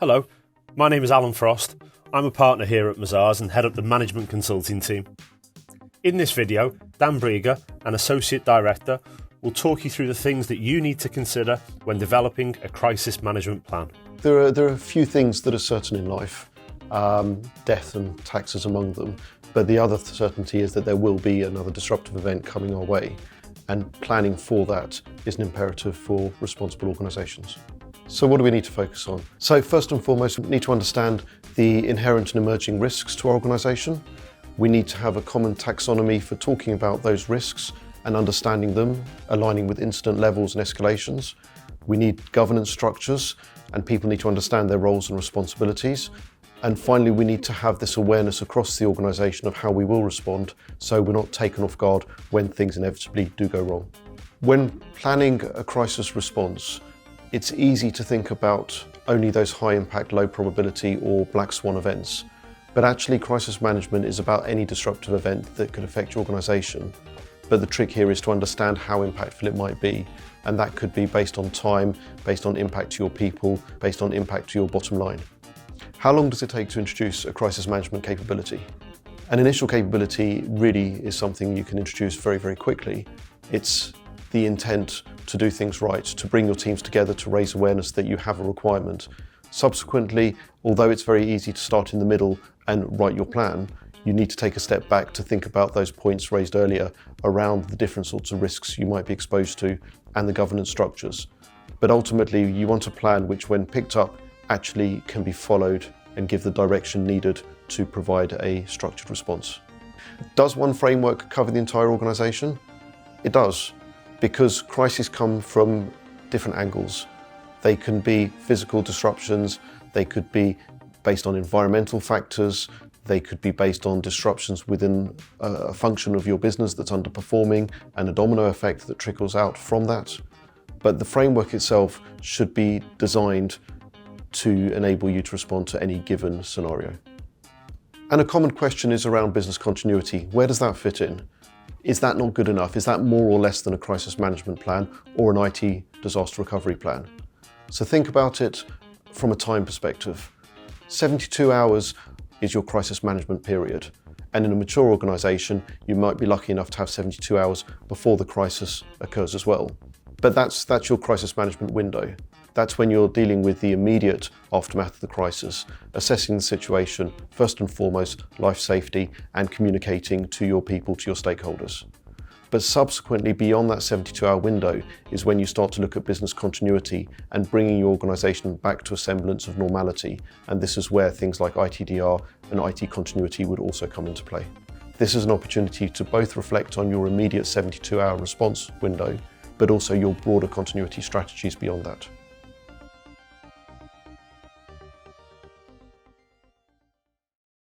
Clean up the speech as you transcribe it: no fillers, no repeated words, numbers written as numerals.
Hello, my name is Alan Frost. I'm a partner here at Mazars and head up the management consulting team. In this video, Dan Breger, an associate director, will talk you through the things that you need to consider when developing a crisis management plan. There are a few things that are certain in life, death and taxes among them, but the other certainty is that there will be another disruptive event coming our way, and planning for that is an imperative for responsible organisations. So what do we need to focus on? So first and foremost, we need to understand the inherent and emerging risks to our organisation. We need to have a common taxonomy for talking about those risks and understanding them, aligning with incident levels and escalations. We need governance structures, and people need to understand their roles and responsibilities. And finally, we need to have this awareness across the organisation of how we will respond, so we're not taken off guard when things inevitably do go wrong. When planning a crisis response, it's easy to think about only those high impact, low probability or black swan events. But actually, crisis management is about any disruptive event that could affect your organisation. But the trick here is to understand how impactful it might be. And that could be based on time, based on impact to your people, based on impact to your bottom line. How long does it take to introduce a crisis management capability? An initial capability really is something you can introduce very, very quickly. It's the intent to do things right, to bring your teams together, to raise awareness that you have a requirement. Subsequently, although it's very easy to start in the middle and write your plan, you need to take a step back to think about those points raised earlier around the different sorts of risks you might be exposed to and the governance structures. But ultimately, you want a plan which, when picked up, actually can be followed and give the direction needed to provide a structured response. Does one framework cover the entire organisation? It does, because crises come from different angles. They can be physical disruptions, they could be based on environmental factors, they could be based on disruptions within a function of your business that's underperforming and a domino effect that trickles out from that. But the framework itself should be designed to enable you to respond to any given scenario. And a common question is around business continuity. Where does that fit in? Is that not good enough? Is that more or less than a crisis management plan or an IT disaster recovery plan? So think about it from a time perspective. 72 hours is your crisis management period. And in a mature organisation, you might be lucky enough to have 72 hours before the crisis occurs as well. But that's your crisis management window. That's when you're dealing with the immediate aftermath of the crisis, assessing the situation, first and foremost, life safety, and communicating to your people, to your stakeholders. But subsequently, beyond that 72-hour window, is when you start to look at business continuity and bringing your organisation back to a semblance of normality. And this is where things like ITDR and IT continuity would also come into play. This is an opportunity to both reflect on your immediate 72-hour response window, but also your broader continuity strategies beyond that.